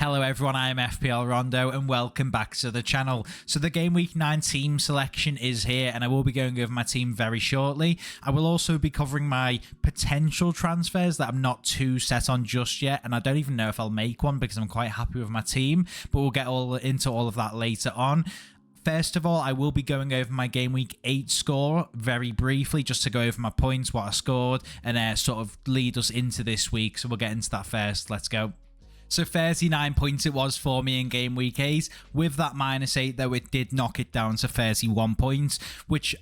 Hello everyone, I am Fpl Rondo and welcome back to the channel. So the Game Week 9 team selection is here and I will be going over my team very shortly. I will also be covering my potential transfers that I'm not too set on just yet, and I don't even know if I'll make one because I'm quite happy with my team, but we'll get into all of that later on. First of all, I will be going over my Game Week 8 score very briefly, just to go over my points, what I scored, and sort of lead us into this week. So we'll get into that first. Let's go. So 39 points it was for me in Game Week 8. With that -8 though, it did knock it down to 31 points, which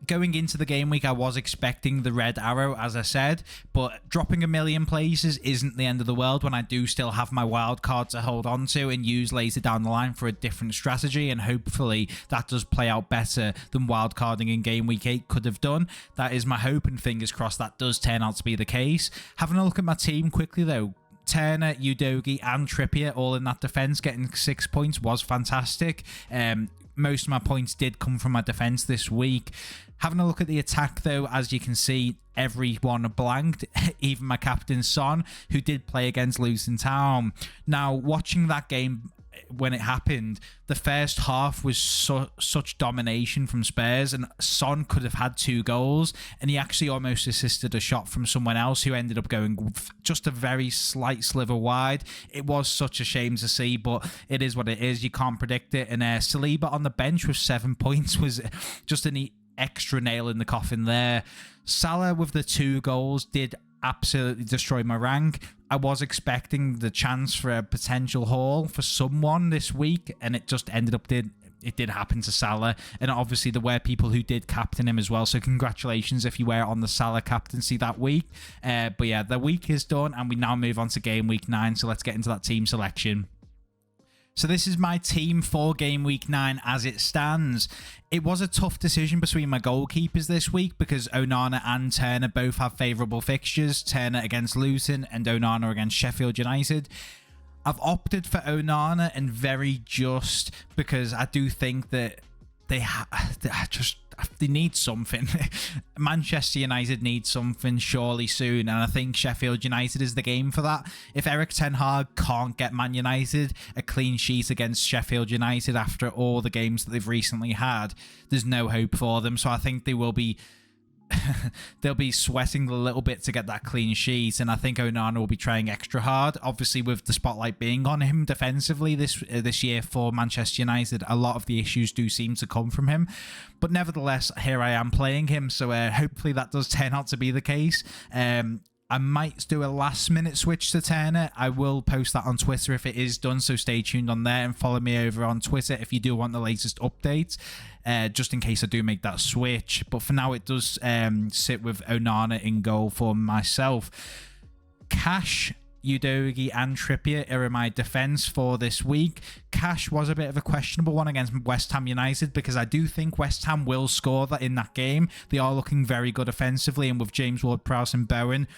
going into the game week I was expecting the red arrow, as I said, but dropping a million places isn't the end of the world when I do still have my wild card to hold on to and use later down the line for a different strategy, and hopefully that does play out better than wild carding in Game Week 8 could have done. That is my hope, and fingers crossed that does turn out to be the case. Having a look at my team quickly though, Turner, Udogie and Trippier all in that defense, getting 6 points was fantastic. Most of my points did come from my defense this week. Having a look at the attack though, as you can see, everyone blanked, even my captain Son, who did play against Luton Town. Now, watching that game when it happened, the first half was such domination from Spurs, and Son could have had 2 goals, and he actually almost assisted a shot from someone else who ended up going just a very slight sliver wide. It was such a shame to see, but it is what it is. You can't predict it. And Saliba on the bench with 7 points was just an extra nail in the coffin there. Salah with the 2 goals did absolutely destroy my rank. I was expecting the chance for a potential haul for someone this week, and it just ended up it did happen to Salah, and obviously there were people who did captain him as well, so congratulations if you were on the Salah captaincy that week. But yeah, the week is done and we now move on to Game Week 9, so let's get into that team selection. So this is my team for Game Week 9 as it stands. It was a tough decision between my goalkeepers this week because Onana and Turner both have favourable fixtures. Turner against Luton and Onana against Sheffield United. I've opted for Onana, and very just because I do think that they need something. Manchester United need something surely soon, and I think Sheffield United is the game for that. If Erik ten Hag can't get Man United a clean sheet against Sheffield United after all the games that they've recently had, there's no hope for them. So I think they will be they'll be sweating a little bit to get that clean sheet, and I think Onana will be trying extra hard. Obviously, with the spotlight being on him defensively this year for Manchester United, a lot of the issues do seem to come from him. But nevertheless, here I am playing him, so hopefully that does turn out to be the case. I might do a last-minute switch to Turner. I will post that on Twitter if it is done, so stay tuned on there and follow me over on Twitter if you do want the latest updates, just in case I do make that switch. But for now, it does sit with Onana in goal for myself. Cash, Udogie and Trippier are in my defence for this week. Cash was a bit of a questionable one against West Ham United because I do think West Ham will score that in that game. They are looking very good offensively, and with James Ward-Prowse and Bowen,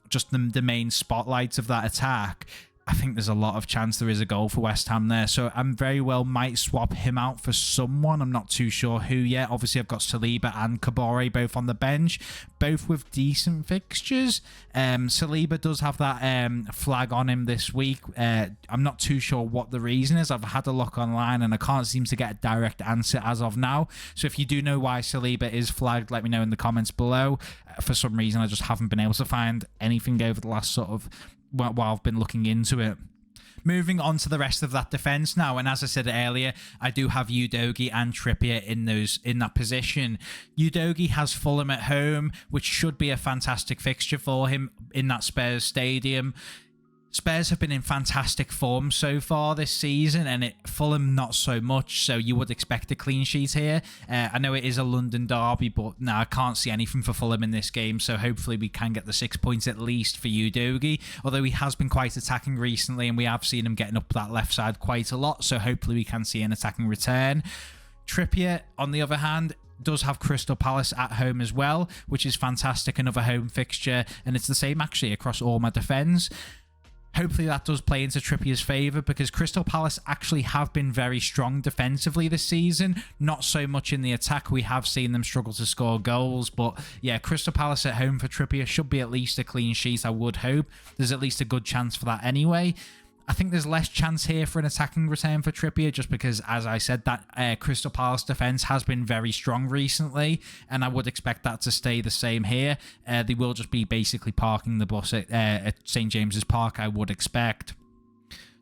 just the main spotlights of that attack, I think there's a lot of chance there is a goal for West Ham there. So I'm very well might swap him out for someone. I'm not too sure who yet. Obviously, I've got Saliba and Kabore both on the bench, both with decent fixtures. Saliba does have that flag on him this week. I'm not too sure what the reason is. I've had a look online and I can't seem to get a direct answer as of now. So if you do know why Saliba is flagged, let me know in the comments below. For some reason, I just haven't been able to find anything over the last sort of while I've been looking into it. Moving on to the rest of that defence now, and as I said earlier, I do have Udogie and Trippier in that position. Udogie has Fulham at home, which should be a fantastic fixture for him in that Spurs stadium. Spurs have been in fantastic form so far this season, and Fulham not so much, so you would expect a clean sheet here. I know it is a London derby, but no, I can't see anything for Fulham in this game, so hopefully we can get the 6 points at least for Udogie, although he has been quite attacking recently, and we have seen him getting up that left side quite a lot, so hopefully we can see an attacking return. Trippier, on the other hand, does have Crystal Palace at home as well, which is fantastic, another home fixture, and it's the same actually across all my defence. Hopefully that does play into Trippier's favour because Crystal Palace actually have been very strong defensively this season. Not so much in the attack. We have seen them struggle to score goals. But yeah, Crystal Palace at home for Trippier should be at least a clean sheet, I would hope. There's at least a good chance for that anyway. I think there's less chance here for an attacking return for Trippier just because, as I said, that Crystal Palace defence has been very strong recently, and I would expect that to stay the same here. They will just be basically parking the bus at St James's Park, I would expect.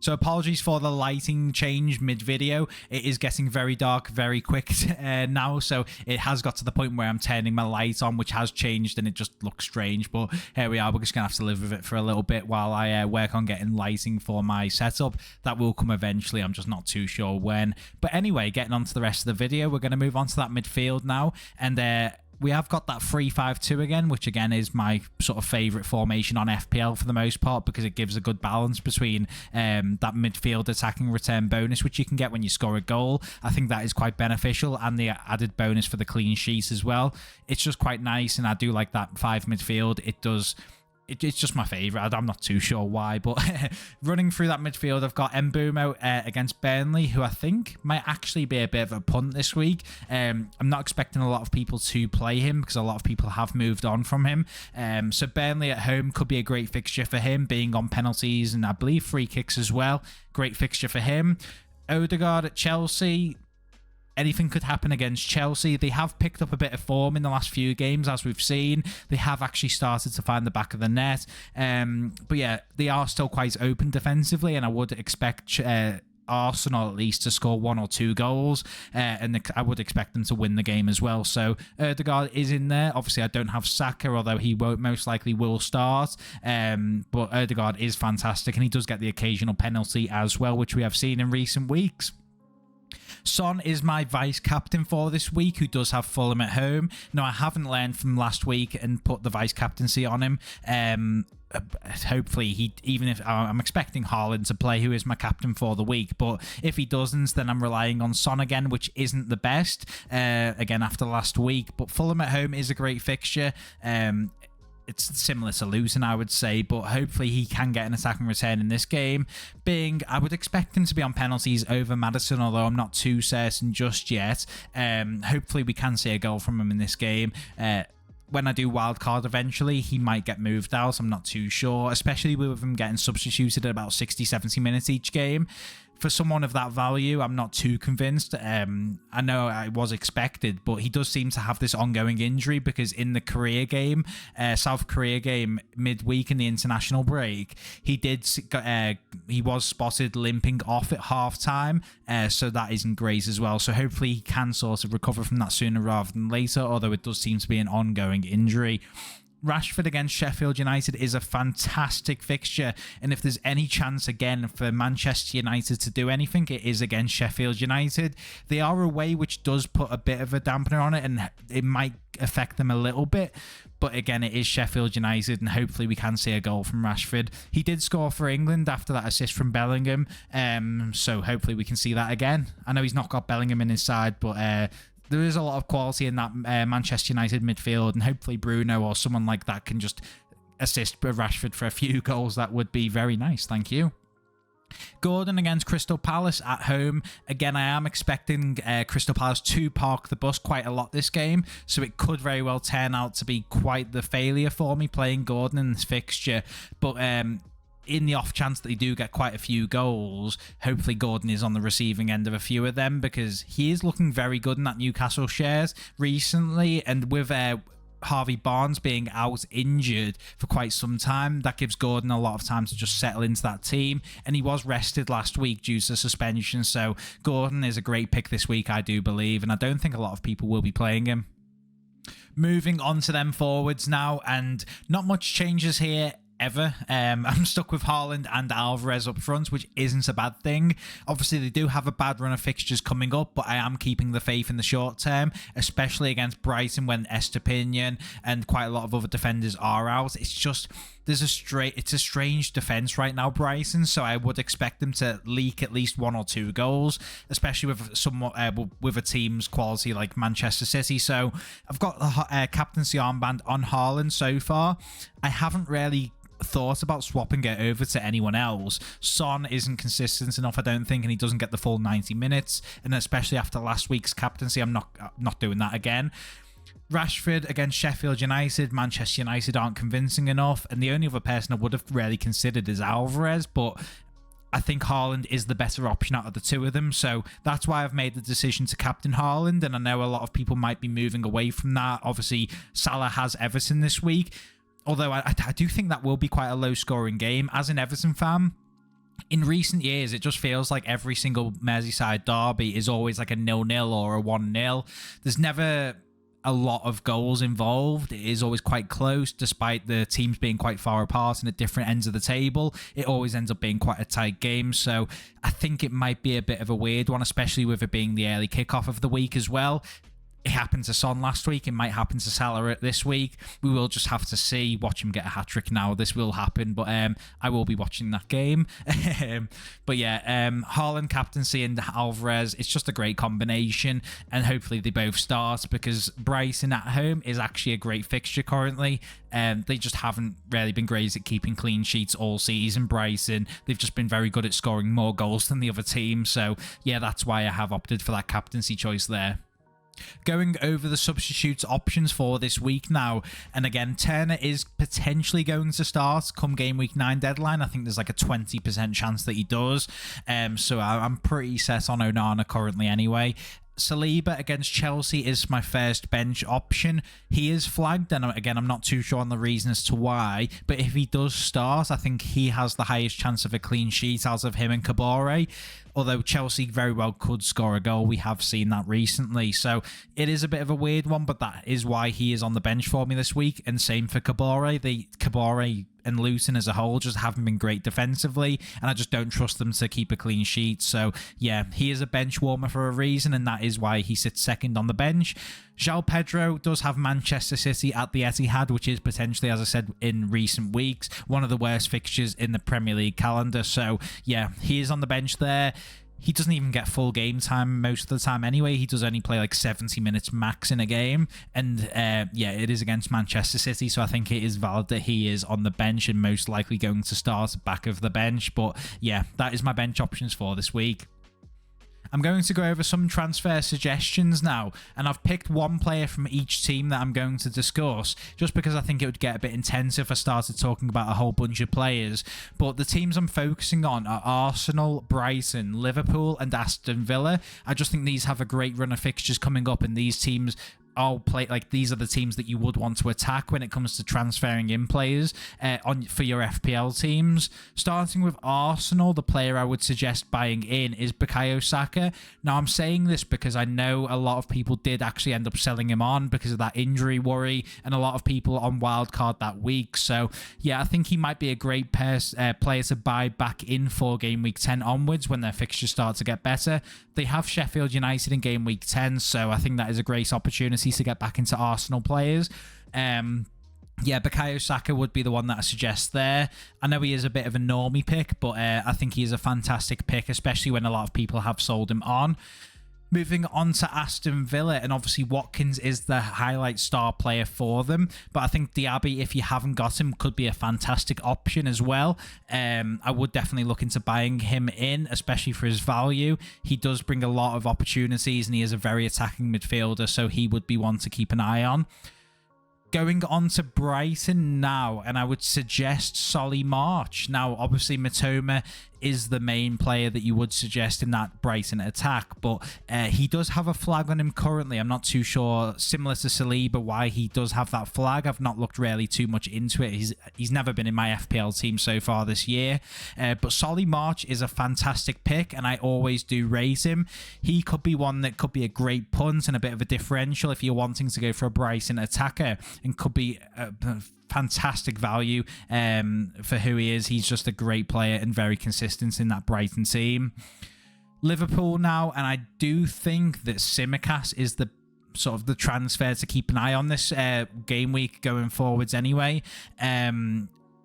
So apologies for the lighting change mid-video. It is getting very dark very quick now, so it has got to the point where I'm turning my light on, which has changed, and it just looks strange. But here we are. We're just going to have to live with it for a little bit while I work on getting lighting for my setup. That will come eventually. I'm just not too sure when. But anyway, getting on to the rest of the video, we're going to move on to that midfield now, and we have got that 3-5-2 again, which again is my sort of favourite formation on FPL for the most part because it gives a good balance between that midfield attacking return bonus, which you can get when you score a goal. I think that is quite beneficial, and the added bonus for the clean sheets as well. It's just quite nice, and I do like that 5 midfield. It's just my favourite. I'm not too sure why, but running through that midfield, I've got Mbeumo against Burnley, who I think might actually be a bit of a punt this week. I'm not expecting a lot of people to play him because a lot of people have moved on from him. So Burnley at home could be a great fixture for him, being on penalties and I believe free kicks as well. Great fixture for him. Odegaard at Chelsea. Anything could happen against Chelsea. They have picked up a bit of form in the last few games, as we've seen. They have actually started to find the back of the net. But yeah, they are still quite open defensively, and I would expect Arsenal at least to score 1 or 2 goals, and I would expect them to win the game as well. So Odegaard is in there. Obviously, I don't have Saka, although he won't most likely will start. But Odegaard is fantastic, and he does get the occasional penalty as well, which we have seen in recent weeks. Son is my vice captain for this week, who does have Fulham at home. Now, I haven't learned from last week and put the vice captaincy on him. Hopefully, even if I'm expecting Haaland to play, who is my captain for the week, but if he doesn't, then I'm relying on Son again, which isn't the best, again, after last week. But Fulham at home is a great fixture. It's similar to Luton, I would say, but hopefully he can get an attacking return in this game. I would expect him to be on penalties over Maddison, although I'm not too certain just yet. Hopefully we can see a goal from him in this game. When I do wildcard eventually, he might get moved out. I'm not too sure, especially with him getting substituted at about 60-70 minutes each game. For someone of that value, I'm not too convinced. I know it was expected, but he does seem to have this ongoing injury because in the Korea game, South Korea game midweek in the international break, he was spotted limping off at half-time, so that isn't great as well. So hopefully he can sort of recover from that sooner rather than later, although it does seem to be an ongoing injury. Rashford against Sheffield United is a fantastic fixture, and if there's any chance again for Manchester United to do anything, it is against Sheffield United. They are away, which does put a bit of a dampener on it, and it might affect them a little bit, but again, it is Sheffield United, and hopefully we can see a goal from Rashford. He did score for England after that assist from Bellingham, so hopefully we can see that again. I know he's not got Bellingham in his side, but there is a lot of quality in that Manchester United midfield, and hopefully Bruno or someone like that can just assist Rashford for a few goals. That would be very nice. Thank you. Gordon against Crystal Palace at home. Again, I am expecting Crystal Palace to park the bus quite a lot this game, so it could very well turn out to be quite the failure for me playing Gordon in this fixture. But in the off chance that they do get quite a few goals, hopefully Gordon is on the receiving end of a few of them, because he is looking very good in that Newcastle shares recently, and with Harvey Barnes being out injured for quite some time, that gives Gordon a lot of time to just settle into that team, and he was rested last week due to suspension, so Gordon is a great pick this week, I do believe, and I don't think a lot of people will be playing him. Moving on to them forwards now, and not much changes here ever. I'm stuck with Haaland and Alvarez up front, which isn't a bad thing. Obviously, they do have a bad run of fixtures coming up, but I am keeping the faith in the short term, especially against Brighton when Estepinian and quite a lot of other defenders are out. It's just it's a strange defense right now, Brighton, so I would expect them to leak at least 1 or 2 goals, especially with somewhat with a team's quality like Manchester City. So I've got the captaincy armband on Haaland so far. I haven't really thought about swapping it over to anyone else. Son isn't consistent enough, I don't think, and he doesn't get the full 90 minutes, and especially after last week's captaincy, I'm not doing that again. Rashford against Sheffield United. Manchester United aren't convincing enough, and the only other person I would have really considered is Alvarez, but I think Haaland is the better option out of the two of them. So that's why I've made the decision to captain Haaland. And I know a lot of people might be moving away from that. Obviously, Salah has Everton this week. Although I do think that will be quite a low-scoring game. As an Everton fan, in recent years, it just feels like every single Merseyside derby is always like a 0-0 or a 1-0. There's never a lot of goals involved. It is always quite close, despite the teams being quite far apart and at different ends of the table. It always ends up being quite a tight game. So I think it might be a bit of a weird one, especially with it being the early kickoff of the week as well. It happened to Son last week. It might happen to Salah this week. We will just have to see. Watch him get a hat-trick now. This will happen, but I will be watching that game. But yeah, Haaland captaincy and Alvarez, it's just a great combination, and hopefully they both start, because Brighton at home is actually a great fixture currently. They just haven't really been great at keeping clean sheets all season. Brighton, they've just been very good at scoring more goals than the other team. So yeah, that's why I have opted for that captaincy choice there. Going over the substitutes options for this week now, and again, Turner is potentially going to start come game week 9 deadline. I think there's like a 20% chance that he does, so I'm pretty set on Onana currently anyway. Saliba against Chelsea is my first bench option. He is flagged, and again, I'm not too sure on the reason as to why, but if he does start, I think he has the highest chance of a clean sheet out of him and Kabore. Although Chelsea very well could score a goal. We have seen that recently. So it is a bit of a weird one, but that is why he is on the bench for me this week. And same for Kabore. Kabore and Luton as a whole just haven't been great defensively, and I just don't trust them to keep a clean sheet. So yeah, he is a bench warmer for a reason, and that is why he sits second on the bench. João Pedro does have Manchester City at the Etihad, which is potentially, as I said in recent weeks, one of the worst fixtures in the Premier League calendar. So yeah, he is on the bench there. He doesn't even get full game time most of the time anyway. He does only play like 70 minutes max in a game. And yeah, it is against Manchester City, so I think it is valid that he is on the bench and most likely going to start back of the bench. But yeah, that is my bench options for this week. I'm going to go over some transfer suggestions now, and I've picked one player from each team that I'm going to discuss, just because I think it would get a bit intense if I started talking about a whole bunch of players. But the teams I'm focusing on are Arsenal, Brighton, Liverpool, and Aston Villa. I just think these have a great run of fixtures coming up, and these teams these are the teams that you would want to attack when it comes to transferring in players for your FPL teams. Starting with Arsenal, the player I would suggest buying in is Bukayo Saka. Now, I'm saying this because I know a lot of people did actually end up selling him on because of that injury worry, and a lot of people on wildcard that week. So yeah, I think he might be a great player to buy back in for game week 10 onwards when their fixtures start to get better. They have Sheffield United in game week 10, so I think that is a great opportunity to get back into Arsenal players. Yeah, Bukayo Saka would be the one that I suggest there. I know he is a bit of a normie pick, but I think he is a fantastic pick, especially when a lot of people have sold him on. Moving on to Aston Villa, and obviously Watkins is the highlight star player for them, but I think Diaby, if you haven't got him, could be a fantastic option as well. I would definitely look into buying him in, especially for his value. He does bring a lot of opportunities, and he is a very attacking midfielder, so he would be one to keep an eye on. Going on to Brighton now, and I would suggest Solly March. Now, obviously, Matoma is the main player that you would suggest in that Brighton attack, but he does have a flag on him currently. I'm not too sure, similar to Saliba, why he does have that flag. I've not looked really too much into it. He's never been in my FPL team so far this year, but Solly March is a fantastic pick, and I always do rate him. He could be one that could be a great punt and a bit of a differential if you're wanting to go for a Brighton attacker, and could be fantastic value for who he is. He's just a great player and very consistent in that Brighton team. Liverpool now, and I do think that Tsimikas is the sort of the transfer to keep an eye on this game week going forwards anyway.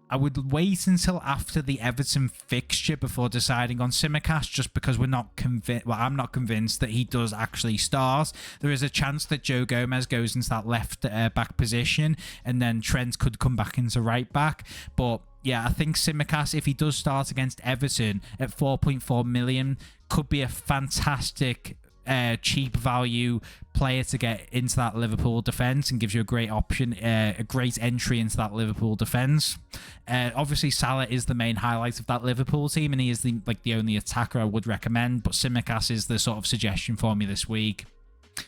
I would wait until after the Everton fixture before deciding on Tsimikas, just because we're not convinced. Well, I'm not convinced that he does actually start. There is a chance that Joe Gomez goes into that left back position, and then Trent could come back into right back. But yeah, I think Tsimikas, if he does start against Everton at 4.4 million, could be a fantastic cheap value player to get into that Liverpool defense and gives you a great option, a great entry into that Liverpool defense. Obviously, Salah is the main highlight of that Liverpool team, and he is the only attacker I would recommend. But Tsimikas is the sort of suggestion for me this week.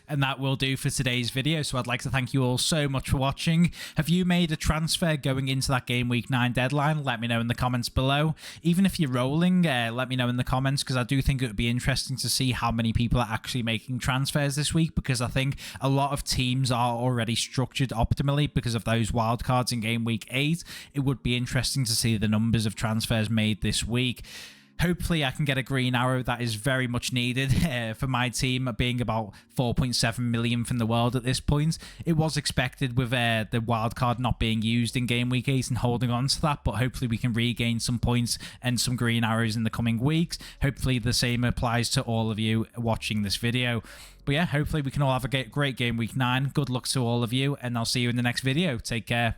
And that will do for today's video. So I'd like to thank you all so much for watching. Have you made a transfer going into that Game Week 9 deadline? Let me know in the comments below. Even if you're rolling, let me know in the comments, because I do think it would be interesting to see how many people are actually making transfers this week, because I think a lot of teams are already structured optimally because of those wildcards in Game Week 8. It would be interesting to see the numbers of transfers made this week. Hopefully I can get a green arrow. That is very much needed for my team, being about 4.7 million from the world at this point. It was expected with the wildcard not being used in Game Week 8 and holding on to that, but hopefully we can regain some points and some green arrows in the coming weeks. Hopefully the same applies to all of you watching this video. But yeah, hopefully we can all have a great Game Week 9. Good luck to all of you, and I'll see you in the next video. Take care.